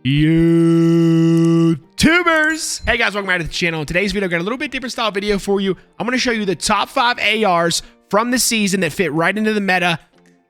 YouTubers. Hey guys, welcome back to the channel. In today's video, I got a little bit different style video for you. I'm going to show you the top 5 ARs from the season that fit right into the meta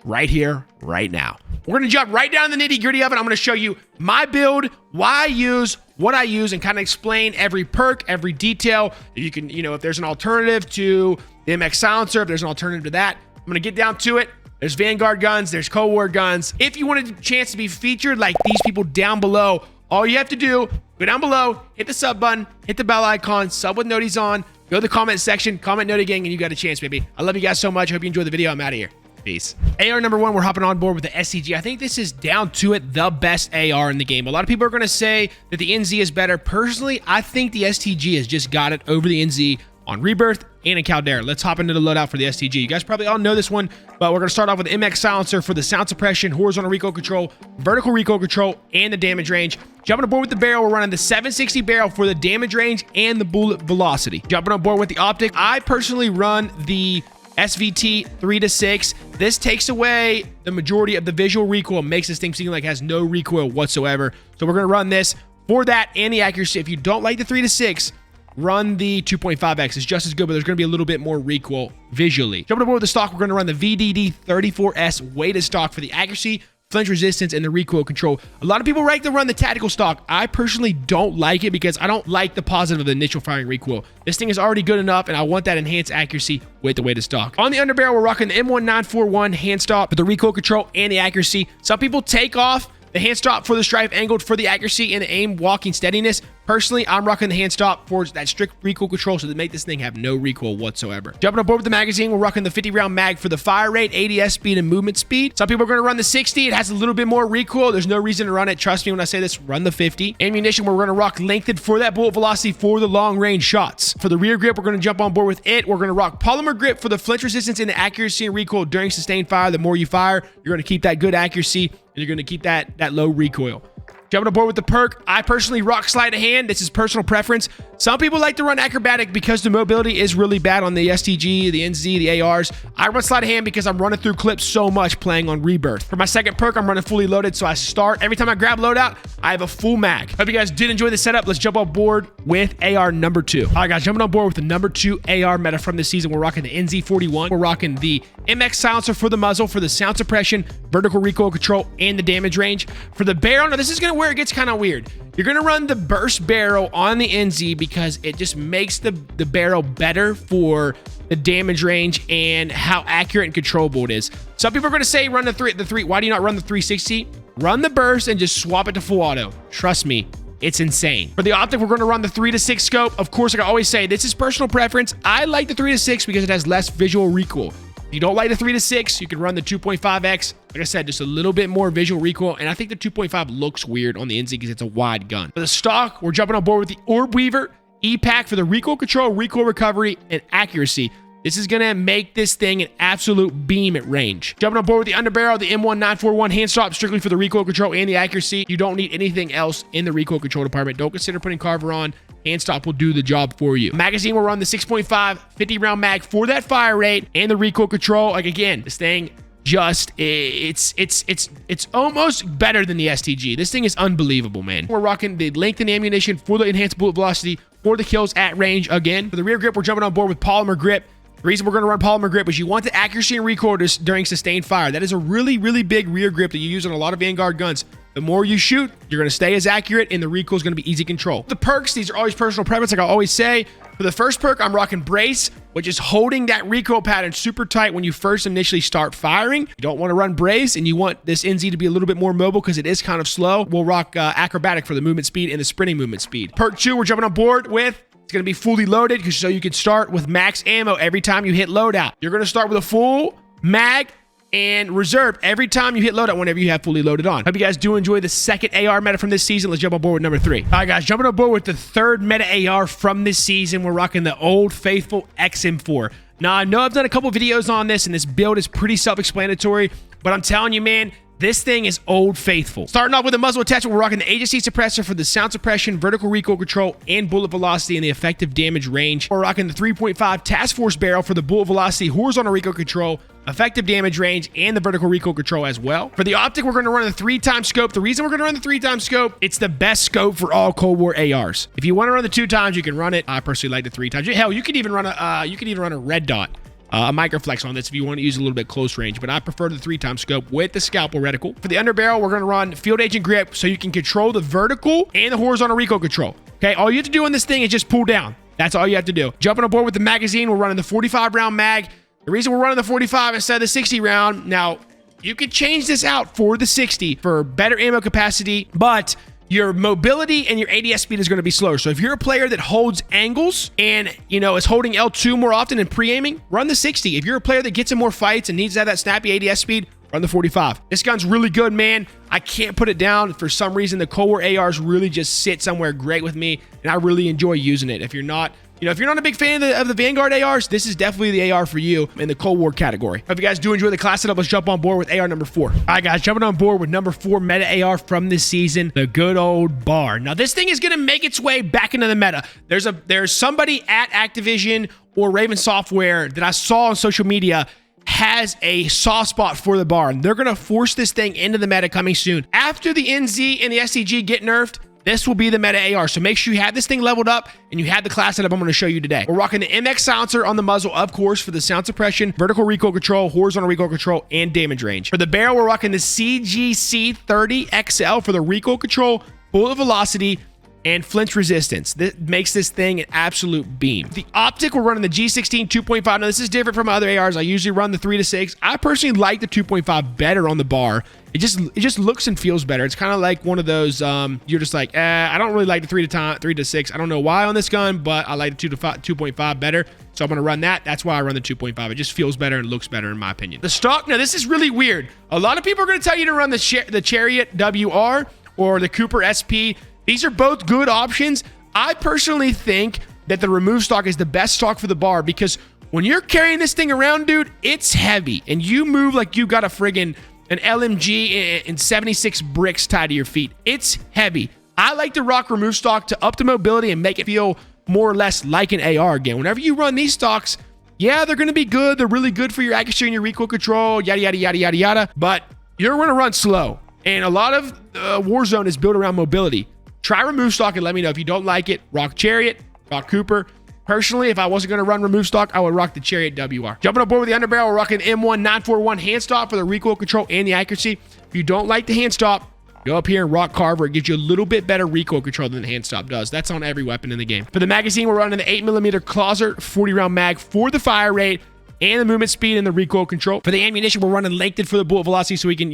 right here, right now. We're going to jump right down to the nitty gritty of it. I'm going to show you my build, why I use, what I use, and kind of explain every perk, every detail. You can, if there's an alternative to the MX silencer, if there's an alternative to that, I'm going to get down to it. There's Vanguard guns, there's Cold War guns. If you wanted a chance to be featured like these people down below, all you have to do, go down below, hit the sub button, hit the bell icon, sub with noties on, go to the comment section, comment noty gang, and you got a chance, baby. I love you guys so much. I hope you enjoyed the video. I'm out of here. Peace. AR number 1, we're hopping on board with the STG. I think this is down to it the best AR in the game. A lot of people are going to say that the NZ is better. Personally, I think the STG has just got it over the NZ on Rebirth and in Caldera. Let's hop into the loadout for the STG. You guys probably all know this one, but we're going to start off with the MX silencer for the sound suppression, horizontal recoil control, vertical recoil control, and the damage range. Jumping on board with the barrel, we're running the 760 barrel for the damage range and the bullet velocity. Jumping on board with the optic, I personally run the SVT 3-6. This takes away the majority of the visual recoil, makes this thing seem like it has no recoil whatsoever. So we're going to run this for that and the accuracy. If you don't like the 3-6, run the 2.5x. It's just as good, but there's going to be a little bit more recoil visually. Jumping aboard with the stock, we're going to run the VDD 34S weighted stock for the accuracy, flinch resistance, and the recoil control. A lot of people like to run the tactical stock. I personally don't like it because I don't like the positive of the initial firing recoil. This thing is already good enough, and I want that enhanced accuracy with the weighted stock. On the underbarrel, we're rocking the M1941 hand stop for the recoil control and the accuracy. Some people take off the hand stop for the strife angled for the accuracy and the aim walking steadiness. Personally, I'm rocking the hand stop for that strict recoil control so to make this thing have no recoil whatsoever. Jumping on board with the magazine, we're rocking the 50 round mag for the fire rate, ADS speed, and movement speed. Some people are going to run the 60. It has a little bit more recoil. There's no reason to run it. Trust me when I say this, run the 50. Ammunition, we're going to rock lengthened for that bullet velocity for the long range shots. For the rear grip, we're going to jump on board with it. We're going to rock polymer grip for the flinch resistance and the accuracy and recoil during sustained fire. The more you fire, you're going to keep that good accuracy and you're going to keep that low recoil. Jumping aboard with the perk, I personally rock sleight of hand. This is personal preference. Some people like to run acrobatic because the mobility is really bad on the STG, the NZ, the ARs. I run sleight of hand because I'm running through clips so much playing on Rebirth. For my second perk, I'm running fully loaded, so I start. Every time I grab loadout, I have a full mag. Hope you guys did enjoy the setup. Let's jump on board with AR number 2. All right, guys, jumping on board with the number 2 AR meta from this season. We're rocking the NZ41. We're rocking the MX silencer for the muzzle, for the sound suppression, vertical recoil control, and the damage range. For the barrel, now this is where it gets kind of weird. You're going to run the burst barrel on the NZ because it just makes the barrel better for the damage range and how accurate and controllable it is. Some people are going to say run the 3. Why do you not run the 360? Run the burst and just swap it to full auto. Trust me, it's insane. For the optic, we're going to run the 3-6 scope. Of course, like I always say, this is personal preference. I like the 3-6 because it has less visual recoil. If you don't like the 3-6, you can run the 2.5x. Like I said, just a little bit more visual recoil, and I think the 2.5 looks weird on the NZ because it's a wide gun. For the stock, we're jumping on board with the Orb Weaver E-Pack for the recoil control, recoil recovery, and accuracy. This is going to make this thing an absolute beam at range. Jumping on board with the underbarrel, the M1941 hand stop strictly for the recoil control and the accuracy. You don't need anything else in the recoil control department. Don't consider putting Carver on. Hand stop will do the job for you. Magazine will run the 6.5 50 round mag for that fire rate and the recoil control. Like again, this thing just it's almost better than the STG. This thing is unbelievable, man. We're rocking the lengthened ammunition for the enhanced bullet velocity for the kills at range. Again, for the rear grip, we're jumping on board with polymer grip. The reason we're going to run polymer grip is you want the accuracy and recoil during sustained fire. That is a really, really big rear grip that you use on a lot of Vanguard guns. The more you shoot, you're going to stay as accurate, and the recoil is going to be easy control. The perks, these are always personal preference, like I always say. For the first perk, I'm rocking Brace, which is holding that recoil pattern super tight when you first initially start firing. You don't want to run Brace, and you want this NZ to be a little bit more mobile because it is kind of slow. We'll rock Acrobatic for the movement speed and the sprinting movement speed. Perk 2, we're jumping on board with... It's going to be fully loaded so you can start with max ammo every time you hit loadout. You're going to start with a full mag and reserve every time you hit loadout whenever you have fully loaded on. Hope you guys do enjoy the second AR meta from this season. Let's jump on board with number 3. All right, guys, jumping on board with the third meta AR from this season. We're rocking the Old Faithful XM4. Now, I know I've done a couple videos on this, and this build is pretty self-explanatory, but I'm telling you, man, This thing is old faithful. Starting off with the muzzle attachment, we're rocking the agency suppressor for the sound suppression, vertical recoil control, and bullet velocity and the effective damage range. We're rocking the 3.5 task force barrel for the bullet velocity, horizontal recoil control, effective damage range, and the vertical recoil control as well. For the optic, we're going to run the 3x scope. The reason we're going to run the 3x scope, it's the best scope for all Cold War ARs. If you want to run the 2x, you can run it. I personally like the 3x. Hell, you could even run a red dot. A microflex on this if you want to use a little bit close range, but I prefer the 3x scope with the scalpel reticle. For the underbarrel, we're going to run field agent grip so you can control the vertical and the horizontal recoil control. Okay, all you have to do on this thing is just pull down. That's all you have to do. Jumping on board with the magazine, we're running the 45 round mag. The reason we're running the 45 instead of the 60 round, now you could change this out for the 60 for better ammo capacity, but your mobility and your ADS speed is going to be slower. So if you're a player that holds angles and, is holding L2 more often and pre-aiming, run the 60. If you're a player that gets in more fights and needs to have that snappy ADS speed, run the 45. This gun's really good, man. I can't put it down. For some reason, the Cold War ARs really just sit somewhere great with me, and I really enjoy using it. If you're not a big fan of the Vanguard ARs, this is definitely the AR for you in the Cold War category. Hope you guys do enjoy the class setup. Let's jump on board with AR number 4. All right, guys, jumping on board with number 4 meta AR from this season, the good old bar. Now, this thing is going to make its way back into the meta. There's somebody at Activision or Raven Software that I saw on social media has a soft spot for the bar, and they're going to force this thing into the meta coming soon. After the NZ and the SCG get nerfed, this will be the meta AR. So make sure you have this thing leveled up and you have the class setup I'm going to show you today. We're rocking the MX silencer on the muzzle, of course, for the sound suppression, vertical recoil control, horizontal recoil control, and damage range. For the barrel, we're rocking the CGC 30XL for the recoil control, bullet velocity, and flinch resistance. This makes this thing an absolute beam. The optic, we're running the G16 2.5. Now, this is different from other ARs. I usually run the 3-6. I personally like the 2.5 better on the bar. It just looks and feels better. It's kind of like one of those, you're just like, I don't really like the 3-6. I don't know why on this gun, but I like the 2.5 better. So I'm going to run that. That's why I run the 2.5. It just feels better and looks better in my opinion. The stock, now this is really weird. A lot of people are going to tell you to run the Chariot WR or the Cooper SP. These are both good options. I personally think that the remove stock is the best stock for the bar because when you're carrying this thing around, dude, it's heavy and you move like you got a friggin' an LMG and 76 bricks tied to your feet. It's heavy. I like to rock remove stock to up the mobility and make it feel more or less like an AR again. Whenever you run these stocks, yeah, they're going to be good. They're really good for your accuracy and your recoil control, yada, yada, yada, yada, yada. But you're going to run slow. And a lot of Warzone is built around mobility. Try remove stock and let me know. If you don't like it, rock Chariot, rock Cooper. Personally, if I wasn't going to run remove stock, I would rock the Chariot WR. Jumping on board with the underbarrel, we're rocking M1 941 hand stop for the recoil control and the accuracy. If you don't like the hand stop, go up here and rock Carver. It gives you a little bit better recoil control than the hand stop does. That's on every weapon in the game. For the magazine, we're running the 8mm Closer 40 round mag for the fire rate and the movement speed and the recoil control. For the ammunition, we're running lengthened for the bullet velocity so we can,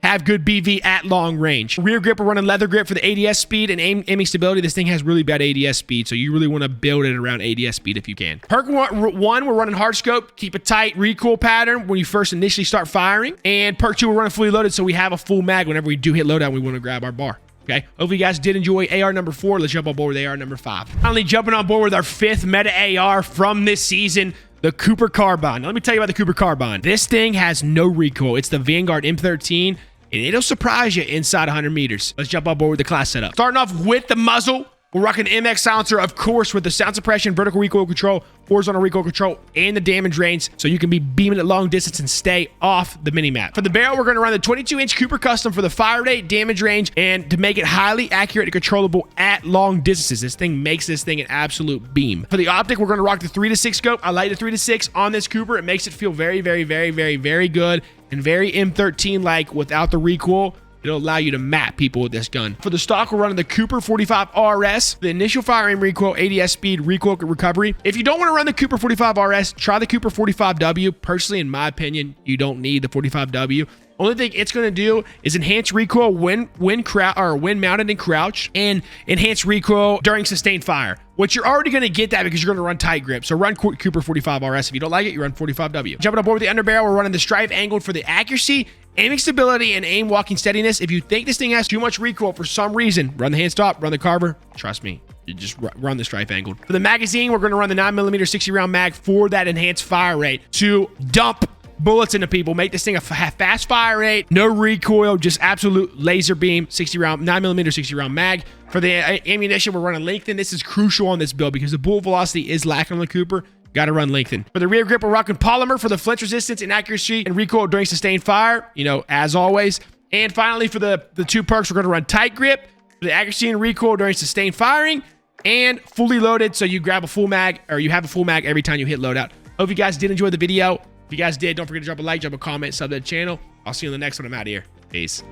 have good BV at long range. Rear grip, we're running leather grip for the ADS speed and aiming stability. This thing has really bad ADS speed, so you really want to build it around ADS speed if you can. Perk 1, we're running hard scope, keep a tight recoil pattern when you first initially start firing. And perk 2, we're running fully loaded, so we have a full mag whenever we do hit loadout, we want to grab our bar. Okay, hopefully you guys did enjoy AR number 4. Let's jump on board with AR number 5. Finally jumping on board with our 5th meta AR from this season, the Cooper Carbine. Now, let me tell you about the Cooper Carbine. This thing has no recoil. It's the Vanguard M13. And it'll surprise you inside 100 meters. Let's jump on board with the class setup. Starting off with the muzzle, we're rocking the MX silencer, of course, with the sound suppression, vertical recoil control, horizontal recoil control, and the damage range, so you can be beaming at long distance and stay off the minimap. For the barrel, we're going to run the 22-inch Cooper Custom for the fire rate, damage range, and to make it highly accurate and controllable at long distances. This thing makes this thing an absolute beam. For the optic, we're going to rock the 3-6 scope. I like the 3-6 on this Cooper. It makes it feel very, very, very, very, very good and very M13-like without the recoil. It'll allow you to map people with this gun. For the stock, we're running the Cooper 45 RS, the initial fire aim recoil, ADS speed, recoil recovery. If you don't want to run the Cooper 45 RS, try the Cooper 45W. Personally, in my opinion, you don't need the 45W. Only thing it's going to do is enhance recoil when mounted and crouched, and enhance recoil during sustained fire, which you're already going to get that because you're going to run tight grip. So run Cooper 45 RS. If you don't like it, you run 45W. Jumping on board with the underbarrel, we're running the strife angled for the accuracy, aiming stability, and aim walking steadiness. If you think this thing has too much recoil for some reason, run the hand stop, run the Carver. Trust me, you just run the strife angled. For the magazine, we're going to run the 9mm 60 round mag for that enhanced fire rate to dump bullets into people. Make this thing a fast fire rate, no recoil, just absolute laser beam, 60 round, 9mm 60 round mag. For the ammunition, we're running lengthen. This is crucial on this build because the bullet velocity is lacking on the Cooper. Got to run lengthen. For the rear grip, we're rocking polymer for the flinch resistance and accuracy and recoil during sustained fire, you know, as always. And finally, for the 2 perks, we're going to run tight grip for the accuracy and recoil during sustained firing, and fully loaded, so you grab a full mag, or you have a full mag every time you hit loadout. Hope you guys did enjoy the video. If you guys did, don't forget to drop a like, drop a comment, sub to the channel. I'll see you in the next one. I'm out of here. Peace.